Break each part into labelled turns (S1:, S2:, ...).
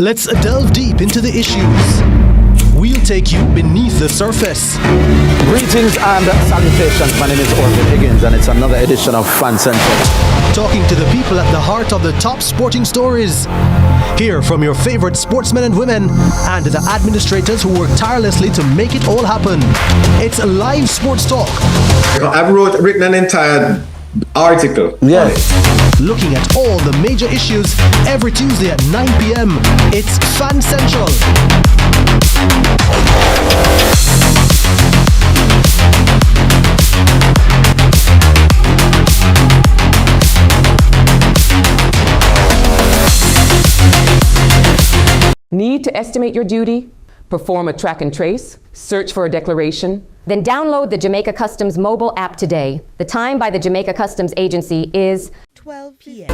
S1: Let's delve deep into the issues. We'll take you beneath the surface.
S2: Greetings and salutations. My name is Orville Higgins and it's another edition of Fan Central.
S1: Talking to the people at the heart of the top sporting stories. Hear from your favorite sportsmen and women and the administrators who work tirelessly to make it all happen. It's a live sports talk.
S3: I've written an entire article.
S2: Yes.
S1: Looking at all the major issues every Tuesday at 9 p.m. It's Fan Central.
S4: Need to estimate your duty? Perform a track and trace? Search for a declaration?
S5: Then download the Jamaica Customs mobile app today. The time by the Jamaica Customs Agency is
S6: 12 p.m.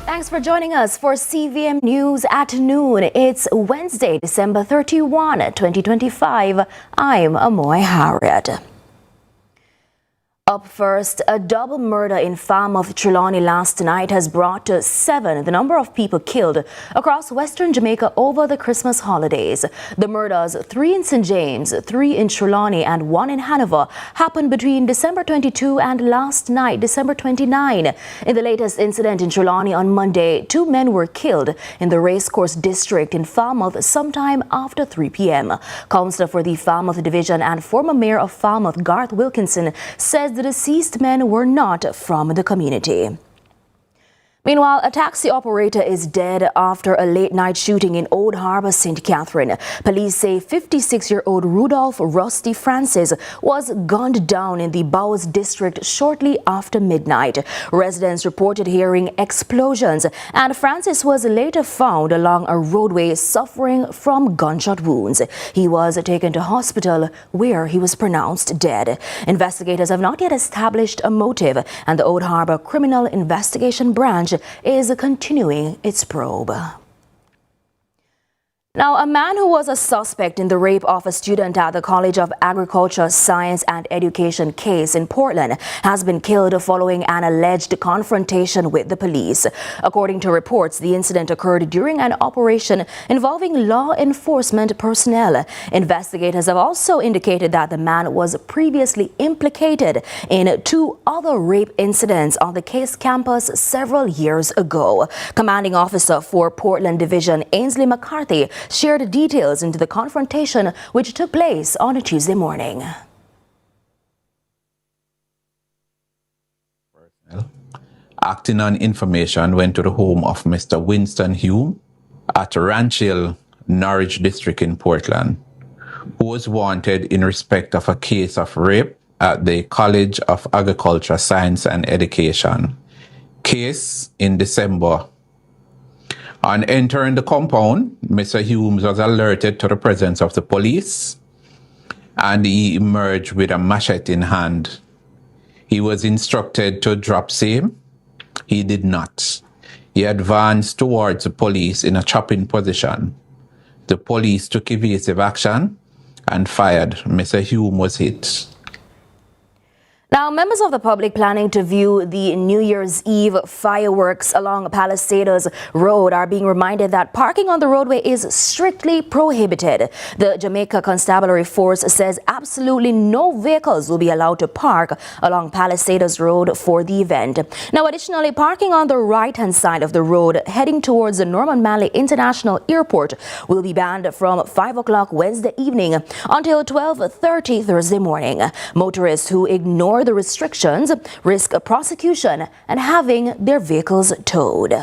S6: Thanks for joining us for CVM News at noon. It's Wednesday, December 31, 2025. I'm Amoy Harriet. Up first, a double murder in Falmouth, Trelawney last night has brought to 7 the number of people killed across western Jamaica over the Christmas holidays. The murders, 3 in St. James, 3 in Trelawney and 1 in Hanover, happened between December 22 and last night, December 29. In the latest incident in Trelawney on Monday, 2 men were killed in the Racecourse District in Falmouth sometime after 3 p.m. Councillor for the Falmouth Division and former Mayor of Falmouth, Garth Wilkinson, says the deceased men were not from the community. Meanwhile, a taxi operator is dead after a late-night shooting in Old Harbour, St. Catherine. Police say 56-year-old Rudolph Rusty Francis was gunned down in the Bowes district shortly after midnight. Residents reported hearing explosions, and Francis was later found along a roadway suffering from gunshot wounds. He was taken to hospital where he was pronounced dead. Investigators have not yet established a motive, and the Old Harbour Criminal Investigation Branch is continuing its probe. Now, a man who was a suspect in the rape of a student at the College of Agriculture, Science and Education case in Portland has been killed following an alleged confrontation with the police. According to reports, the incident occurred during an operation involving law enforcement personnel. Investigators have also indicated that the man was previously implicated in 2 other rape incidents on the case campus several years ago. Commanding Officer for Portland Division Ainsley McCarthy shared details into the confrontation which took place on a Tuesday morning.
S7: Acting on information, went to the home of Mr. Winston Hume at Ranch Hill, Norwich District in Portland, who was wanted in respect of a case of rape at the College of Agriculture, Science and Education case in December. On entering the compound, Mr. Humes was alerted to the presence of the police and he emerged with a machete in hand. He was instructed to drop same. He did not. He advanced towards the police in a chopping position. The police took evasive action and fired. Mr. Hume was hit.
S6: Now, members of the public planning to view the New Year's Eve fireworks along Palisadoes Road are being reminded that parking on the roadway is strictly prohibited. The Jamaica Constabulary Force says absolutely no vehicles will be allowed to park along Palisadoes Road for the event. Now, additionally, parking on the right-hand side of the road heading towards the Norman Manley International Airport will be banned from 5 o'clock Wednesday evening until 12:30 Thursday morning. Motorists who ignore the restrictions risk a prosecution and having their vehicles towed.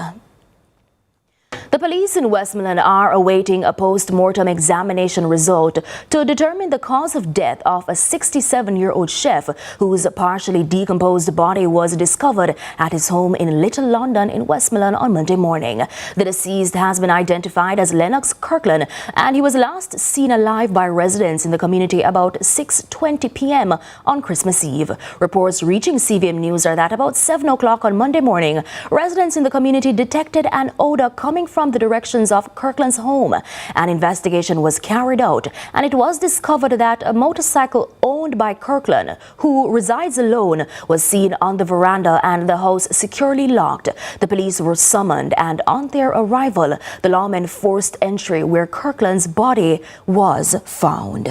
S6: The police in Westmoreland are awaiting a post-mortem examination result to determine the cause of death of a 67-year-old chef whose partially decomposed body was discovered at his home in Little London in Westmoreland on Monday morning. The deceased has been identified as Lennox Kirkland, and he was last seen alive by residents in the community about 6:20 p.m. on Christmas Eve. Reports reaching CVM News are that about 7 o'clock on Monday morning, residents in the community detected an odor coming from from the directions of Kirkland's home. An investigation was carried out, and it was discovered that a motorcycle owned by Kirkland, who resides alone, was seen on the veranda and the house securely locked. The police were summoned, and on their arrival, the lawmen forced entry where Kirkland's body was found.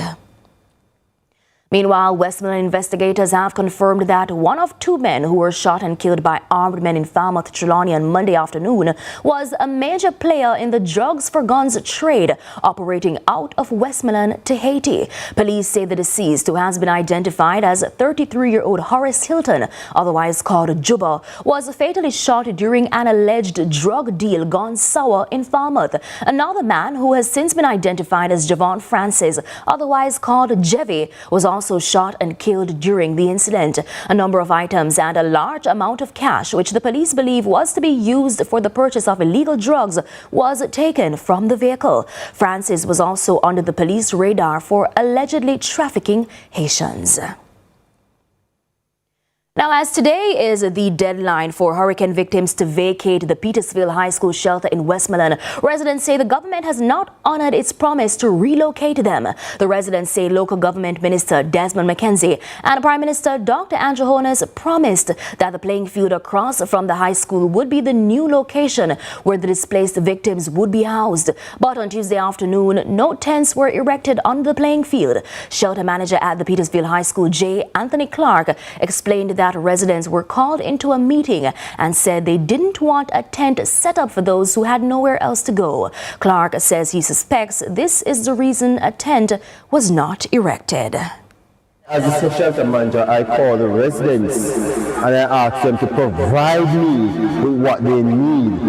S6: Meanwhile, Westmoreland investigators have confirmed that one of two men who were shot and killed by armed men in Falmouth, Trelawney on Monday afternoon was a major player in the drugs for guns trade operating out of Westmoreland to Haiti. Police say the deceased, who has been identified as 33-year-old Horace Hilton, otherwise called Juba, was fatally shot during an alleged drug deal gone sour in Falmouth. Another man, who has since been identified as Javon Francis, otherwise called Jevy, was also shot and killed during the incident. A number of items and a large amount of cash, which the police believe was to be used for the purchase of illegal drugs, was taken from the vehicle. Francis was also under the police radar for allegedly trafficking Haitians. Now, as today is the deadline for hurricane victims to vacate the Petersville High School shelter in Westmoreland, residents say the government has not honored its promise to relocate them. The residents say local government minister Desmond McKenzie and Prime Minister Dr. Andrew Holness promised that the playing field across from the high school would be the new location where the displaced victims would be housed. But on Tuesday afternoon, no tents were erected on the playing field. Shelter manager at the Petersville High School, J. Anthony Clark, explained that residents were called into a meeting and said they didn't want a tent set up for those who had nowhere else to go. Clark says he suspects this is the reason a tent was not erected.
S8: As a shelter manager, I call the residents and I ask them to provide me with what they need.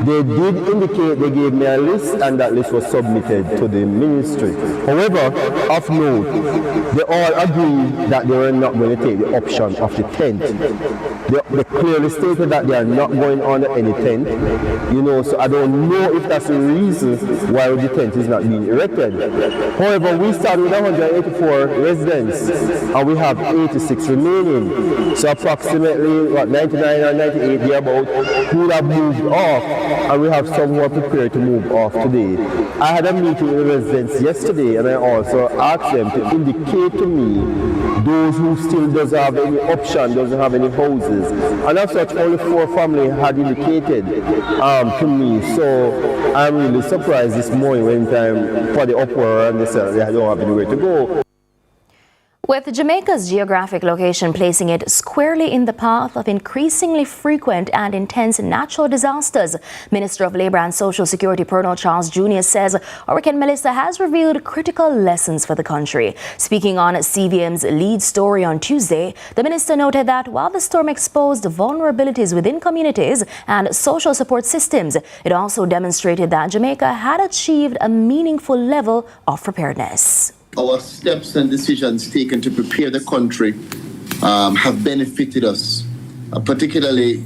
S8: They did indicate they gave me a list, and that list was submitted to the ministry. However, of note, they all agreed that they were not going to take the option of the tent. They clearly stated that they are not going under any tent. So I don't know if that's the reason why the tent is not being erected. However, we started with 184 residents, and we have 86 remaining. So approximately 99 or 98 thereabout who would have moved off, and we have some who are prepared to move off today. I had a meeting with the residents yesterday, and I also asked them to indicate to me those who still doesn't have any option, doesn't have any houses. And as such, only 4 families had indicated to me. So I'm really surprised this morning when time for the uproar and they said they don't have anywhere to go.
S6: With Jamaica's geographic location placing it squarely in the path of increasingly frequent and intense natural disasters, Minister of Labour and Social Security Colonel Charles Jr. says Hurricane Melissa has revealed critical lessons for the country. Speaking on CVM's lead story on Tuesday, the minister noted that while the storm exposed vulnerabilities within communities and social support systems, it also demonstrated that Jamaica had achieved a meaningful level of preparedness.
S9: Our steps and decisions taken to prepare the country have benefited us, particularly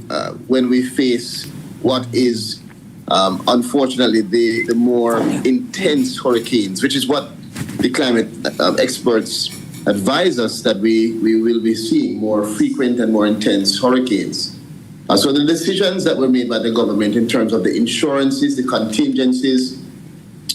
S9: when we face what is, unfortunately, the more intense hurricanes, which is what the climate experts advise us that we will be seeing more frequent and more intense hurricanes. So the decisions that were made by the government in terms of the insurances, the contingencies,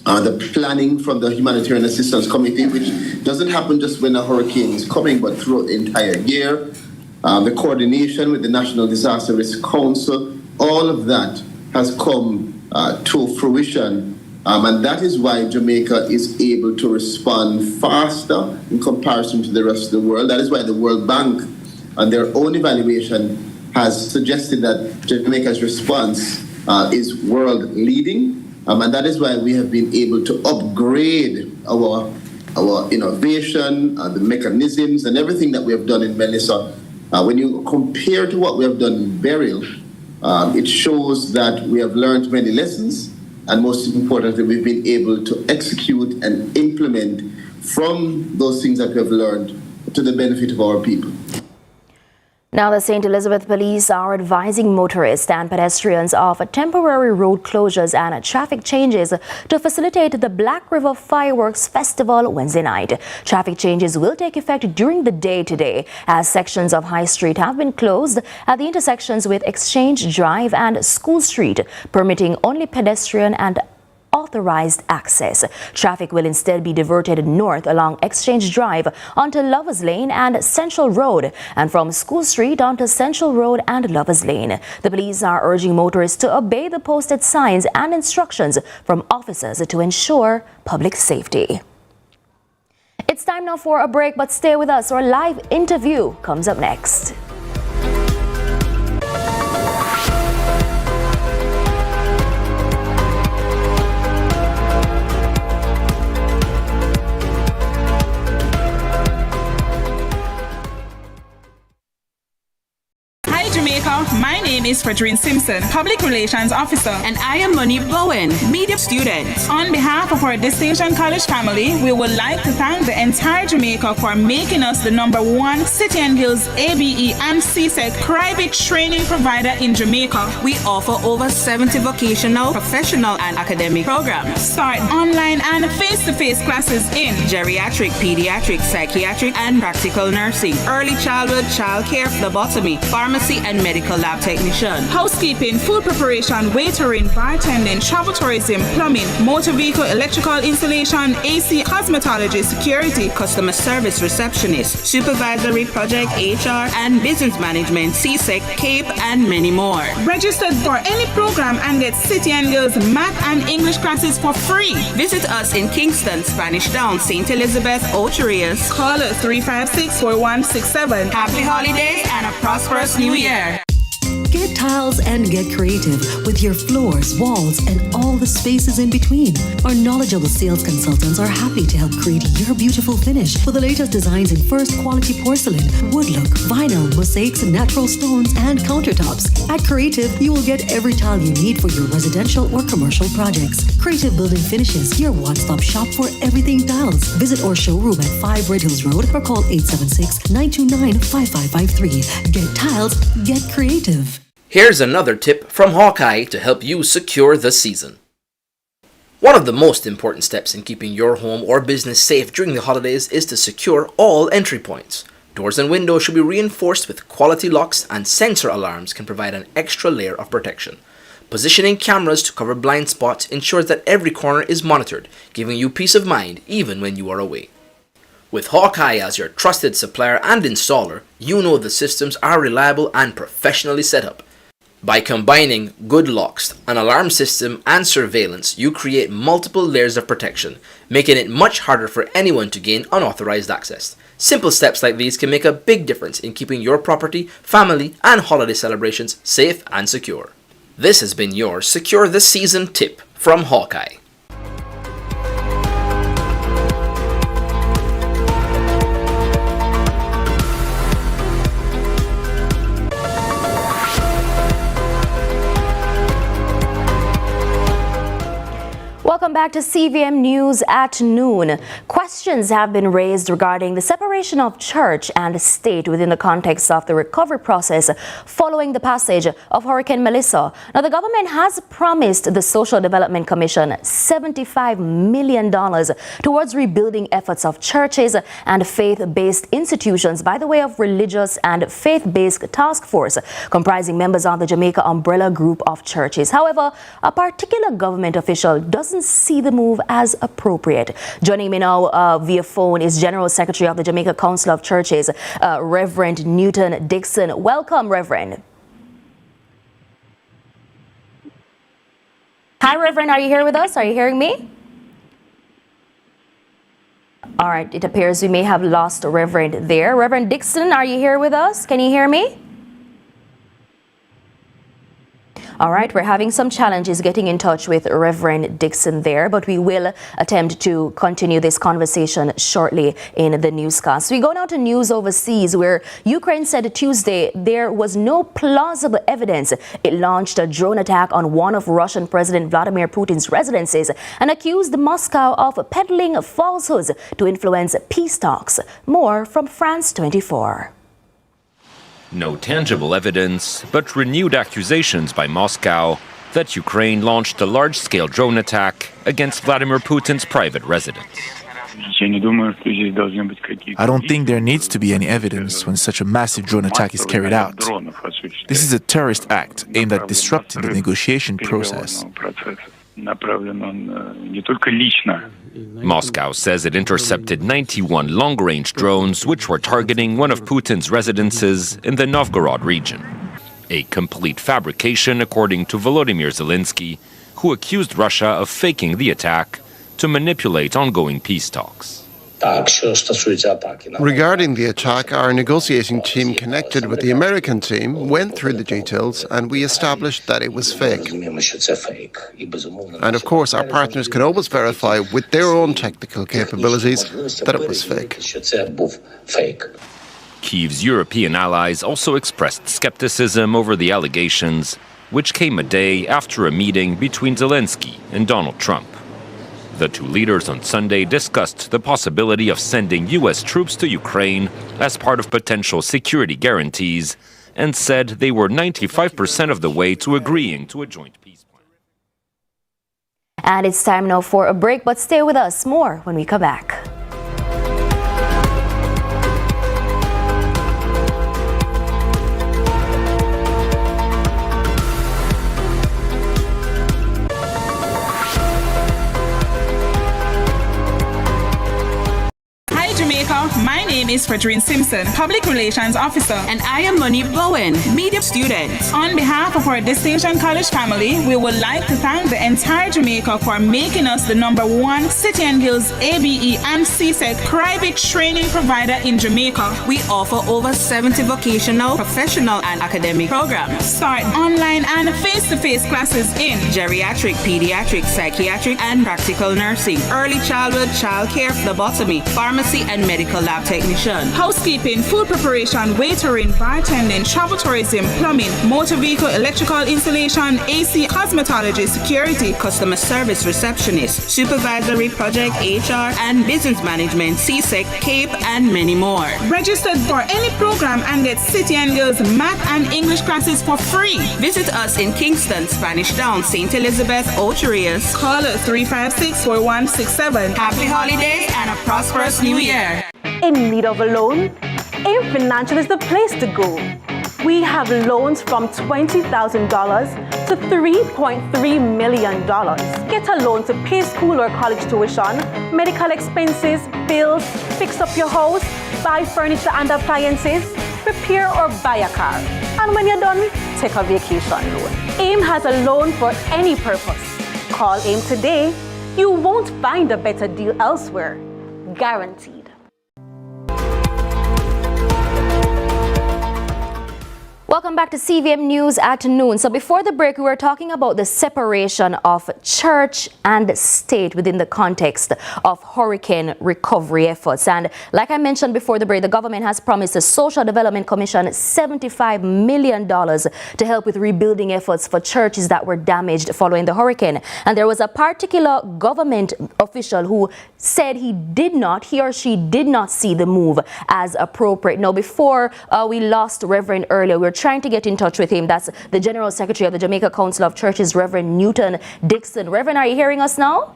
S9: the planning from the Humanitarian Assistance Committee, which doesn't happen just when a hurricane is coming, but throughout the entire year, the coordination with the National Disaster Risk Council, all of that has come to fruition. And that is why Jamaica is able to respond faster in comparison to the rest of the world. That is why the World Bank, on their own evaluation, has suggested that Jamaica's response is world leading. And that is why we have been able to upgrade our innovation, the mechanisms, and everything that we have done in Melissa. When you compare to what we have done in Beryl, it shows that we have learned many lessons, and most importantly, we've been able to execute and implement from those things that we have learned to the benefit of our people.
S6: Now, the St. Elizabeth Police are advising motorists and pedestrians of temporary road closures and traffic changes to facilitate the Black River Fireworks Festival Wednesday night. Traffic changes will take effect during the day today, as sections of High Street have been closed at the intersections with Exchange Drive and School Street, permitting only pedestrian and authorized access. Traffic will instead be diverted north along Exchange Drive onto Lovers Lane and Central Road, and from School Street onto Central Road and Lovers Lane. The police are urging motorists to obey the posted signs and instructions from officers to ensure public safety. It's time now for a break, but stay with us. Our live interview comes up next.
S10: My name is Fredrine Simpson, Public Relations Officer.
S11: And I am Monique Bowen, Media Student.
S10: On behalf of our Distinction College family, we would like to thank the entire Jamaica for making us the #1 City and Guilds ABE and CSEC private training provider in Jamaica.
S11: We offer over 70 vocational, professional, and academic programs.
S10: Start online and face-to-face classes in
S11: geriatric, pediatric, psychiatric, and practical nursing, early childhood, childcare, phlebotomy, pharmacy, and medical lab technician,
S10: housekeeping, food preparation, waitering, bartending, travel tourism, plumbing, motor vehicle electrical installation, AC, cosmetology, security,
S11: customer service receptionist, supervisory, project, HR, and business management, CSEC, CAPE, and many more.
S10: Registered for any program and get City and Guilds math and English classes for free.
S11: Visit us in Kingston, Spanish Town, St. Elizabeth, Ocho Rios.
S10: Call us 356-4167.
S11: Happy holidays and a prosperous new year.
S12: Get tiles and get creative with your floors, walls, and all the spaces in between. Our knowledgeable sales consultants are happy to help create your beautiful finish with the latest designs in first quality porcelain, wood look, vinyl, mosaics, natural stones, and countertops. At Creative, you will get every tile you need for your residential or commercial projects. Creative Building Finishes, your one-stop shop for everything tiles. Visit our showroom at 5 Red Hills Road or call 876-929-5553. Get tiles, get creative.
S13: Here's another tip from Hawkeye to help you secure the season. One of the most important steps in keeping your home or business safe during the holidays is to secure all entry points. Doors and windows should be reinforced with quality locks, and sensor alarms can provide an extra layer of protection. Positioning cameras to cover blind spots ensures that every corner is monitored, giving you peace of mind even when you are away. With Hawkeye as your trusted supplier and installer, you know the systems are reliable and professionally set up. By combining good locks, an alarm system, and surveillance, you create multiple layers of protection, making it much harder for anyone to gain unauthorized access. Simple steps like these can make a big difference in keeping your property, family, and holiday celebrations safe and secure. This has been your Secure the Season tip from Hawkeye.
S6: Welcome back to CVM News at noon. Questions have been raised regarding the separation of church and state within the context of the recovery process following the passage of Hurricane Melissa. Now, the government has promised the Social Development Commission $75 million towards rebuilding efforts of churches and faith-based institutions by the way of religious and faith-based task force comprising members of the Jamaica umbrella group of churches. However, a particular government official doesn't see the move as appropriate. Joining me now via phone is General Secretary of the Jamaica Council of Churches, Reverend Newton Dixon. Welcome, Reverend. Hi, Reverend. Are you here with us? Are you hearing me? All right. It appears we may have lost Reverend there. Reverend Dixon, are you here with us? Can you hear me? All right, we're having some challenges getting in touch with Reverend Dixon there, but we will attempt to continue this conversation shortly in the newscast. We go now to news overseas, where Ukraine said Tuesday there was no plausible evidence it launched a drone attack on one of Russian President Vladimir Putin's residences and accused Moscow of peddling falsehoods to influence peace talks. More from France 24.
S14: No tangible evidence, but renewed accusations by Moscow that Ukraine launched a large-scale drone attack against Vladimir Putin's private residence.
S15: I don't think there needs to be any evidence when such a massive drone attack is carried out. This is a terrorist act aimed at disrupting the negotiation process.
S14: Moscow says it intercepted 91 long-range drones which were targeting one of Putin's residences in the Novgorod region. A complete fabrication, according to Volodymyr Zelensky, who accused Russia of faking the attack to manipulate ongoing peace talks.
S16: Regarding the attack, our negotiating team connected with the American team, went through the details, and we established that it was fake. And of course, our partners can always verify with their own technical capabilities that it was fake.
S14: Kyiv's European allies also expressed skepticism over the allegations, which came a day after a meeting between Zelensky and Donald Trump. The two leaders on Sunday discussed the possibility of sending U.S. troops to Ukraine as part of potential security guarantees and said they were 95% of the way to agreeing to a joint peace plan.
S6: And it's time now for a break, but stay with us. More when we come back.
S10: My name is Fredrine Simpson, Public Relations Officer.
S11: And I am Monique Bowen, Media Student.
S10: On behalf of our Distinction College family, we would like to thank the entire Jamaica for making us the #1 City and Guilds ABE and CSEC private training provider in Jamaica.
S11: We offer over 70 vocational, professional, and academic programs.
S10: Start online and face-to-face classes in
S11: geriatric, pediatric, psychiatric, and practical nursing, early childhood, childcare, phlebotomy, pharmacy, and medical lab technician,
S10: housekeeping, food preparation, waitering, bartending, travel tourism, plumbing, motor vehicle electrical installation, AC, cosmetology, security,
S11: customer service receptionist, supervisory, project, HR, and business management, CSEC, CAPE, and many more.
S10: Registered for any program and get City and Guilds Math and English classes for free.
S11: Visit us in Kingston, Spanish Town, St. Elizabeth, Ocho Rios.
S10: Call us 356-4167.
S11: Happy holidays and a prosperous new year.
S17: In need of a loan? AIM Financial is the place to go. We have loans from $20,000 to $3.3 million. Get a loan to pay school or college tuition, medical expenses, bills, fix up your house, buy furniture and appliances, repair or buy a car. And when you're done, take a vacation loan. AIM has a loan for any purpose. Call AIM today. You won't find a better deal elsewhere. Guaranteed.
S6: Welcome back to CVM News at noon. So before the break, we were talking about the separation of church and state within the context of hurricane recovery efforts. And like I mentioned before the break, the government has promised the Social Development Commission $75 million to help with rebuilding efforts for churches that were damaged following the hurricane. And there was a particular government official who said he or she did not see the move as appropriate. Now, before we lost Reverend earlier, we were trying to get in touch with him. That's the General Secretary of the Jamaica Council of Churches, Reverend Newton Dixon. Reverend, are you hearing us now?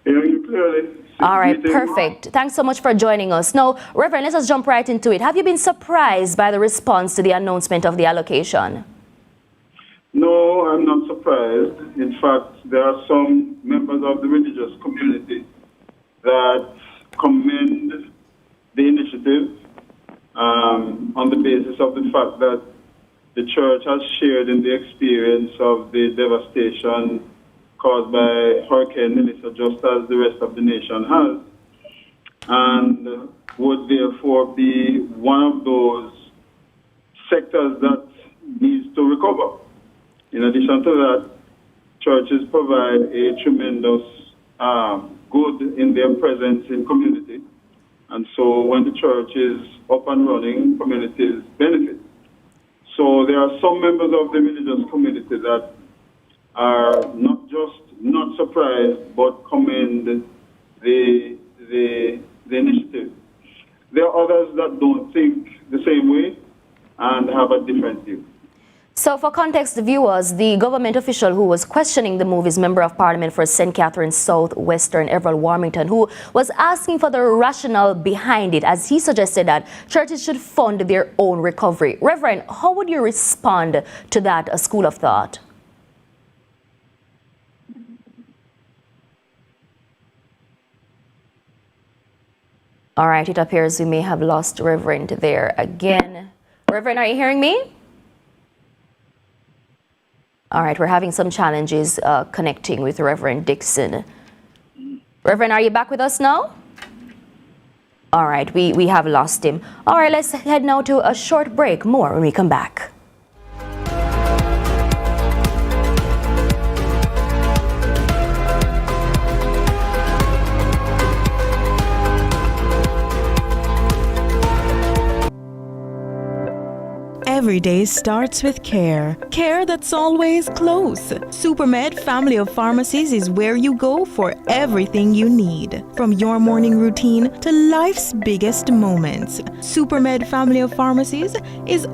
S18: Hearing you clearly.
S6: All right, perfect. Thanks so much for joining us. Now, Reverend, let's just jump right into it. Have you been surprised by the response to the announcement of the allocation?
S18: No, I'm not surprised. In fact, there are some members of the religious community that commend the initiative on the basis of the fact that the church has shared in the experience of the devastation caused by Hurricane Melissa, just as the rest of the nation has, and would therefore be one of those sectors that needs to recover. In addition to that, churches provide a tremendous good in their presence in community. And so when the church is up and running, communities benefit. So there are some members of the religious community that are not just not surprised, but commend the initiative. There are others that don't think the same way, and have a different view.
S6: So for context viewers, the government official who was questioning the move is Member of Parliament for St. Catharines South Western, Everett Warmington, who was asking for the rationale behind it, as he suggested that churches should fund their own recovery. Reverend, how would you respond to that school of thought? All right, it appears we may have lost Reverend there again. Reverend, are you hearing me? All right, we're having some challenges connecting with Reverend Dixon. Reverend, are you back with us now? All right, we have lost him. All right, let's head now to a short break. More when we come back.
S19: Every day starts with care. Care that's always close. Supermed Family of Pharmacies is where you go for everything you need. From your morning routine to life's biggest moments. Supermed Family of Pharmacies is